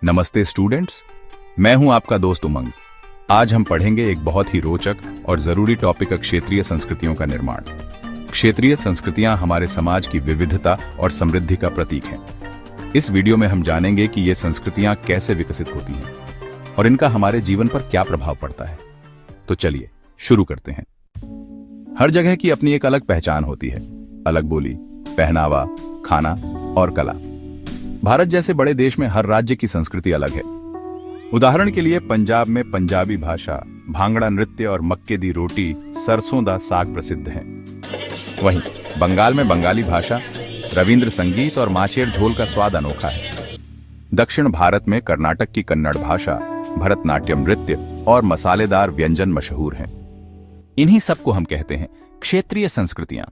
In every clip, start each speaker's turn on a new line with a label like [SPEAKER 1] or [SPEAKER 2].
[SPEAKER 1] नमस्ते स्टूडेंट्स, मैं हूं आपका दोस्त उमंग। आज हम पढ़ेंगे एक बहुत ही रोचक और जरूरी टॉपिक, क्षेत्रीय संस्कृतियों का निर्माण। क्षेत्रीय संस्कृतियां हमारे समाज की विविधता और समृद्धि का प्रतीक हैं। इस वीडियो में हम जानेंगे कि ये संस्कृतियां कैसे विकसित होती हैं और इनका हमारे जीवन पर क्या प्रभाव पड़ता है। तो चलिए शुरू करते हैं। हर जगह की अपनी एक अलग पहचान होती है, अलग बोली, पहनावा, खाना और कला। भारत जैसे बड़े देश में हर राज्य की संस्कृति अलग है। उदाहरण के लिए पंजाब में पंजाबी भाषा, भांगड़ा नृत्य और मक्के दी रोटी, सरसों दा साग प्रसिद्ध हैं। वहीं बंगाल में बंगाली भाषा, रविंद्र संगीत और माछेर झोल का स्वाद अनोखा है। दक्षिण भारत में कर्नाटक की कन्नड़ भाषा, भरतनाट्यम नृत्य और मसालेदार व्यंजन मशहूर हैं। इन्हीं सबको हम कहते हैं क्षेत्रीय संस्कृतियां।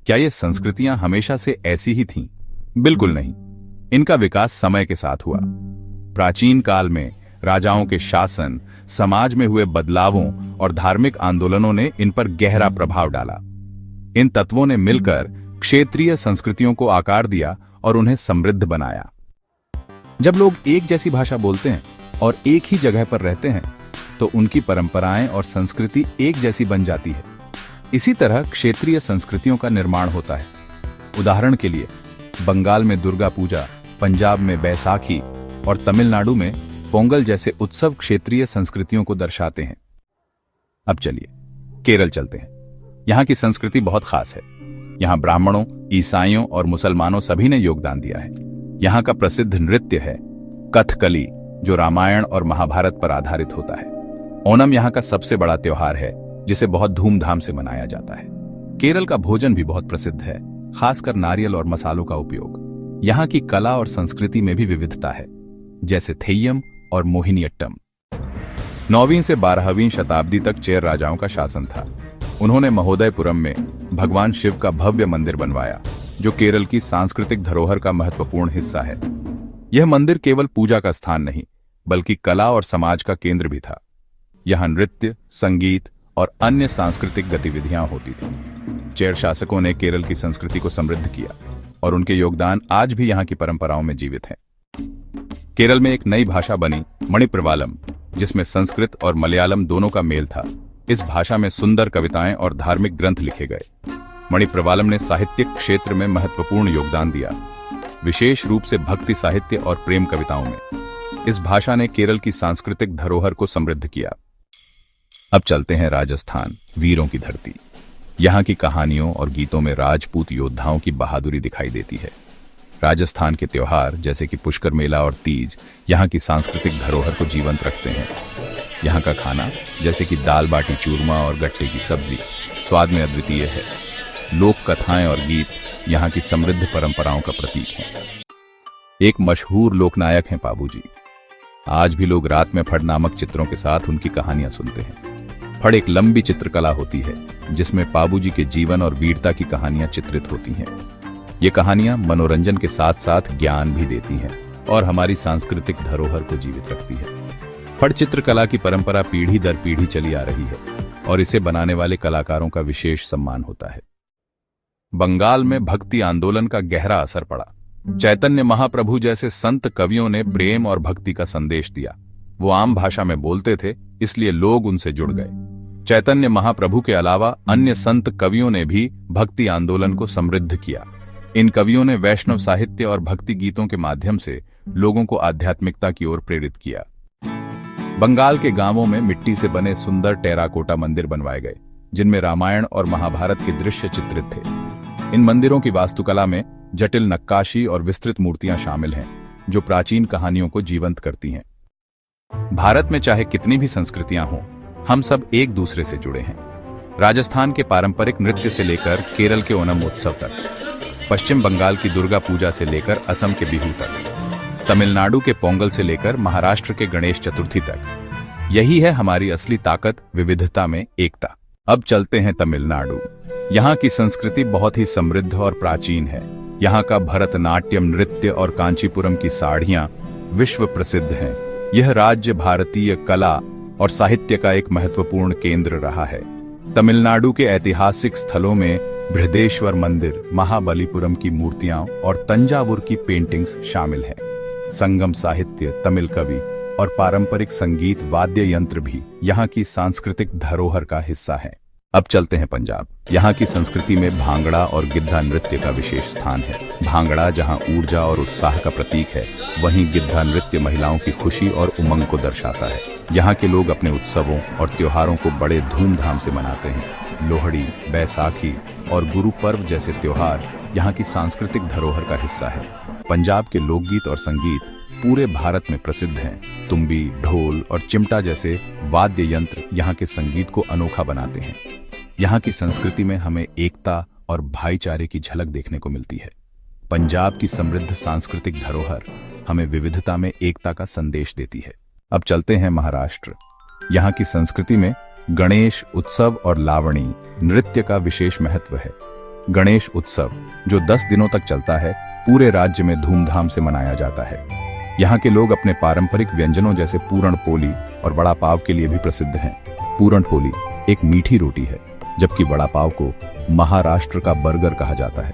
[SPEAKER 1] क्या ये संस्कृतियां हमेशा से ऐसी ही थीं? बिल्कुल नहीं। इनका विकास समय के साथ हुआ। प्राचीन काल में राजाओं के शासन, समाज में हुए बदलावों और धार्मिक आंदोलनों ने इन पर गहरा प्रभाव डाला। इन तत्वों ने मिलकर क्षेत्रीय संस्कृतियों को आकार दिया और उन्हें समृद्ध बनाया। जब लोग एक जैसी भाषा बोलते हैं और एक ही जगह पर रहते हैं, तो उनकी परंपराएं और संस्कृति एक जैसी बन जाती है। इसी तरह क्षेत्रीय संस्कृतियों का निर्माण होता है। उदाहरण के लिए बंगाल में दुर्गा पूजा, पंजाब में बैसाखी और तमिलनाडु में पोंगल जैसे उत्सव क्षेत्रीय संस्कृतियों को दर्शाते हैं। अब चलिए केरल चलते हैं। यहाँ की संस्कृति बहुत खास है। यहाँ ब्राह्मणों, ईसाइयों और मुसलमानों सभी ने योगदान दिया है। यहाँ का प्रसिद्ध नृत्य है कथकली, जो रामायण और महाभारत पर आधारित होता है। ओणम यहाँ का सबसे बड़ा त्योहार है, जिसे बहुत धूमधाम से मनाया जाता है। केरल का भोजन भी बहुत प्रसिद्ध है, खासकर नारियल और मसालों का उपयोग। यहाँ की कला और संस्कृति में भी विविधता है, जैसे थेय्यम और मोहिनीअट्टम। 9वीं से 12वीं शताब्दी तक चेर राजाओं का शासन था। उन्होंने महोदयपुरम में भगवान शिव का भव्य मंदिर बनवाया, जो केरल की सांस्कृतिक धरोहर का महत्वपूर्ण हिस्सा है। यह मंदिर केवल पूजा का स्थान नहीं, बल्कि कला और समाज का केंद्र भी था। यहाँ नृत्य, संगीत और अन्य सांस्कृतिक गतिविधियां होती थीं। चेर शासकों ने केरल की संस्कृति को समृद्ध किया और उनके योगदान आज भी यहाँ की परंपराओं में जीवित हैं। केरल में एक नई भाषा बनी, मणिप्रवालम, जिसमें संस्कृत और मलयालम दोनों का मेल था। इस भाषा में सुंदर कविताएं और धार्मिक ग्रंथ लिखे गए। मणिप्रवालम ने साहित्यिक क्षेत्र में महत्वपूर्ण योगदान दिया, विशेष रूप से भक्ति साहित्य और प्रेम कविताओं में। इस भाषा ने केरल की सांस्कृतिक धरोहर को समृद्ध किया। अब चलते हैं राजस्थान, वीरों की धरती। यहाँ की कहानियों और गीतों में राजपूत योद्धाओं की बहादुरी दिखाई देती है। राजस्थान के त्योहार जैसे कि पुष्कर मेला और तीज यहाँ की सांस्कृतिक धरोहर को जीवंत रखते हैं। यहाँ का खाना जैसे कि दाल बाटी चूरमा और गट्टे की सब्जी स्वाद में अद्वितीय है। लोक कथाएं और गीत यहाँ की समृद्ध परंपराओं का प्रतीक हैं। एक मशहूर लोकनायक हैं पाबूजी। आज भी लोग रात में फड़ नामक चित्रों के साथ उनकी कहानियां सुनते हैं। फड़ एक लंबी चित्रकला होती है, जिसमें पाबूजी के जीवन और वीरता की कहानियां चित्रित होती हैं। ये कहानियां मनोरंजन के साथ साथ ज्ञान भी देती हैं और हमारी सांस्कृतिक धरोहर को जीवित रखती है। फड़ चित्रकला की परंपरा पीढ़ी दर पीढ़ी चली आ रही है और इसे बनाने वाले कलाकारों का विशेष सम्मान होता है। बंगाल में भक्ति आंदोलन का गहरा असर पड़ा। चैतन्य महाप्रभु जैसे संत कवियों ने प्रेम और भक्ति का संदेश दिया। वो आम भाषा में बोलते थे, इसलिए लोग उनसे जुड़ गए। चैतन्य महाप्रभु के अलावा अन्य संत कवियों ने भी भक्ति आंदोलन को समृद्ध किया। इन कवियों ने वैष्णव साहित्य और भक्ति गीतों के माध्यम से लोगों को आध्यात्मिकता की ओर प्रेरित किया। बंगाल के गांवों में मिट्टी से बने सुंदर टेराकोटा मंदिर बनवाए गए, जिनमें रामायण और महाभारत के दृश्य चित्रित थे। इन मंदिरों की वास्तुकला में जटिल नक्काशी और विस्तृत मूर्तियां शामिल हैं, जो प्राचीन कहानियों को जीवंत करती हैं। भारत में चाहे कितनी भी संस्कृतियां हों, हम सब एक दूसरे से जुड़े हैं। राजस्थान के पारंपरिक नृत्य से लेकर केरल के ओणम उत्सव तक, पश्चिम बंगाल की दुर्गा पूजा से लेकर असम के बिहू तक, तमिलनाडु के पोंगल से लेकर महाराष्ट्र के गणेश चतुर्थी तक। यही है हमारी असली ताकत, विविधता में एकता। अब चलते हैं तमिलनाडु। यहाँ की संस्कृति बहुत ही समृद्ध और प्राचीन है। यहाँ का भरतनाट्यम नृत्य और कांचीपुरम की साड़ियाँ विश्व प्रसिद्ध हैं। यह राज्य भारतीय कला और साहित्य का एक महत्वपूर्ण केंद्र रहा है। तमिलनाडु के ऐतिहासिक स्थलों में बृहदेश्वर मंदिर, महाबलीपुरम की मूर्तियां और तंजावुर की पेंटिंग्स शामिल हैं। संगम साहित्य, तमिल कवि और पारंपरिक संगीत वाद्य यंत्र भी यहाँ की सांस्कृतिक धरोहर का हिस्सा है। अब चलते हैं पंजाब। यहाँ की संस्कृति में भांगड़ा और गिद्धा नृत्य का विशेष स्थान है। भांगड़ा जहाँ ऊर्जा और उत्साह का प्रतीक है, वहीं गिद्धा नृत्य महिलाओं की खुशी और उमंग को दर्शाता है। यहाँ के लोग अपने उत्सवों और त्योहारों को बड़े धूमधाम से मनाते हैं। लोहड़ी, बैसाखी और गुरु पर्व जैसे त्योहार यहाँ की सांस्कृतिक धरोहर का हिस्सा है। पंजाब के लोकगीत और संगीत पूरे भारत में प्रसिद्ध हैं। तुम्बी, ढोल और चिमटा जैसे वाद्य यंत्र यहाँ के संगीत को अनोखा बनाते हैं। यहाँ की संस्कृति में हमें एकता और भाईचारे की झलक देखने को मिलती है। पंजाब की समृद्ध सांस्कृतिक धरोहर हमें विविधता में एकता का संदेश देती है। अब चलते हैं महाराष्ट्र। यहाँ की संस्कृति में गणेश उत्सव और लावणी नृत्य का विशेष महत्व है। गणेश उत्सव, जो 10 दिनों तक चलता है, पूरे राज्य में धूमधाम से मनाया जाता है। यहाँ के लोग अपने पारंपरिक व्यंजनों जैसे पूरण पोली और वड़ा पाव के लिए भी प्रसिद्ध हैं। पूरण पोली एक मीठी रोटी है, जबकि वड़ा पाव को महाराष्ट्र का बर्गर कहा जाता है।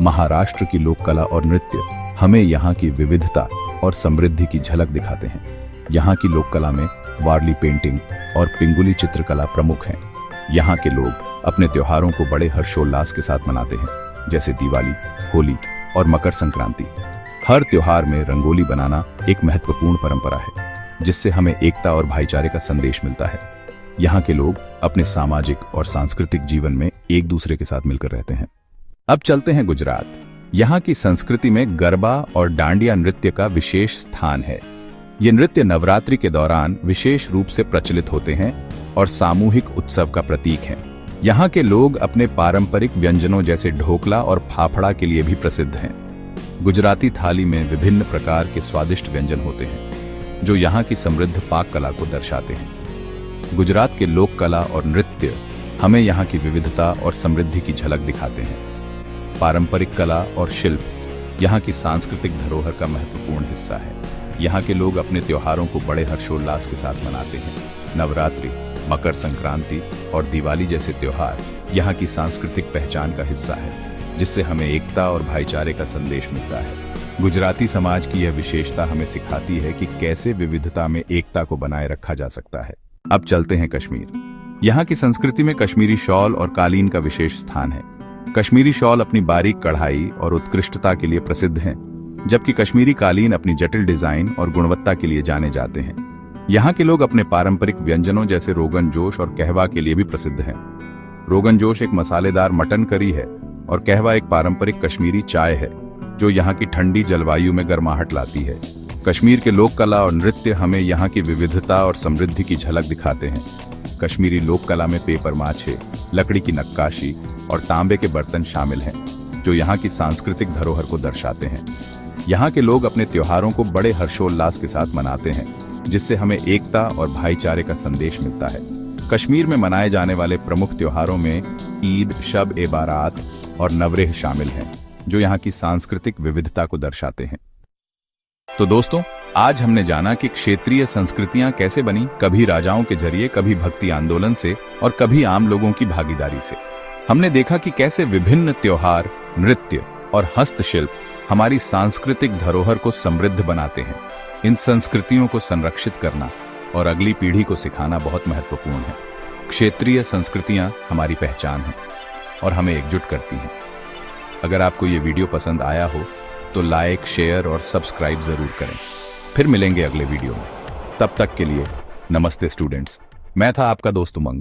[SPEAKER 1] महाराष्ट्र की लोक कला और नृत्य हमें यहाँ की विविधता और समृद्धि की झलक दिखाते हैं। यहाँ की लोक कला में वारली पेंटिंग और पिंगुली चित्रकला प्रमुख हैं। यहाँ के लोग अपने त्योहारों को बड़े हर्षोल्लास के साथ मनाते हैं, जैसे दिवाली, होली और मकर संक्रांति। हर त्योहार में रंगोली बनाना एक महत्वपूर्ण परंपरा है, जिससे हमें एकता और भाईचारे का संदेश मिलता है। यहाँ के लोग अपने सामाजिक और सांस्कृतिक जीवन में एक दूसरे के साथ मिलकर रहते हैं। अब चलते हैं गुजरात। यहाँ की संस्कृति में गरबा और डांडिया नृत्य का विशेष स्थान है। ये नृत्य नवरात्रि के दौरान विशेष रूप से प्रचलित होते हैं और सामूहिक उत्सव का प्रतीक हैं। यहाँ के लोग अपने पारंपरिक व्यंजनों जैसे ढोकला और फाफड़ा के लिए भी प्रसिद्ध हैं। गुजराती थाली में विभिन्न प्रकार के स्वादिष्ट व्यंजन होते हैं, जो यहाँ की समृद्ध पाक कला को दर्शाते हैं। गुजरात के लोक कला और नृत्य हमें यहाँ की विविधता और समृद्धि की झलक दिखाते हैं। पारंपरिक कला और शिल्प यहाँ की सांस्कृतिक धरोहर का महत्वपूर्ण हिस्सा है। यहाँ के लोग अपने त्योहारों को बड़े हर्षोल्लास के साथ मनाते हैं। नवरात्रि, मकर संक्रांति और दिवाली जैसे त्योहार यहाँ की सांस्कृतिक पहचान का हिस्सा है, जिससे हमें एकता और भाईचारे का संदेश मिलता है। गुजराती समाज की यह विशेषता हमें सिखाती है कि कैसे विविधता में एकता को बनाए रखा जा सकता है। अब चलते हैं कश्मीर। यहाँ की संस्कृति में कश्मीरी शॉल और कालीन का विशेष स्थान है। कश्मीरी शॉल अपनी बारीक कढ़ाई और उत्कृष्टता के लिए प्रसिद्ध हैं, जबकि कश्मीरी कालीन अपनी जटिल डिजाइन और गुणवत्ता के लिए जाने जाते हैं। यहाँ के लोग अपने पारंपरिक व्यंजनों जैसे रोगन जोश और कहवा के लिए भी प्रसिद्ध हैं। रोगन जोश एक मसालेदार मटन करी है और कहवा एक पारंपरिक कश्मीरी चाय है, जो यहाँ की ठंडी जलवायु में गर्माहट लाती है। कश्मीर के लोक कला और नृत्य हमें यहाँ की विविधता और समृद्धि की झलक दिखाते हैं। कश्मीरी लोक कला में पेपर माछे, लकड़ी की नक्काशी और तांबे के बर्तन शामिल हैं, जो यहाँ की सांस्कृतिक धरोहर को दर्शाते हैं। यहाँ के लोग अपने त्योहारों को बड़े हर्षोल्लास के साथ मनाते हैं, जिससे हमें एकता और भाईचारे का संदेश मिलता है। कश्मीर में मनाए जाने वाले प्रमुख त्योहारों में ईद, शब ए बारात और नवरेह शामिल हैं, जो यहाँ की सांस्कृतिक विविधता को दर्शाते हैं। तो दोस्तों, आज हमने जाना कि क्षेत्रीय संस्कृतियां कैसे बनी, कभी राजाओं के जरिए, कभी भक्ति आंदोलन से और कभी आम लोगों की भागीदारी से। हमने देखा कि कैसे विभिन्न त्योहार, नृत्य और हस्तशिल्प हमारी सांस्कृतिक धरोहर को समृद्ध बनाते हैं। इन संस्कृतियों को संरक्षित करना और अगली पीढ़ी को सिखाना बहुत महत्वपूर्ण है। क्षेत्रीय संस्कृतियां हमारी पहचान हैं और हमें एकजुट करती हैं। अगर आपको ये वीडियो पसंद आया हो तो लाइक, शेयर और सब्सक्राइब जरूर करें। फिर मिलेंगे अगले वीडियो में। तब तक के लिए नमस्ते स्टूडेंट्स। मैं था आपका दोस्त उमंग।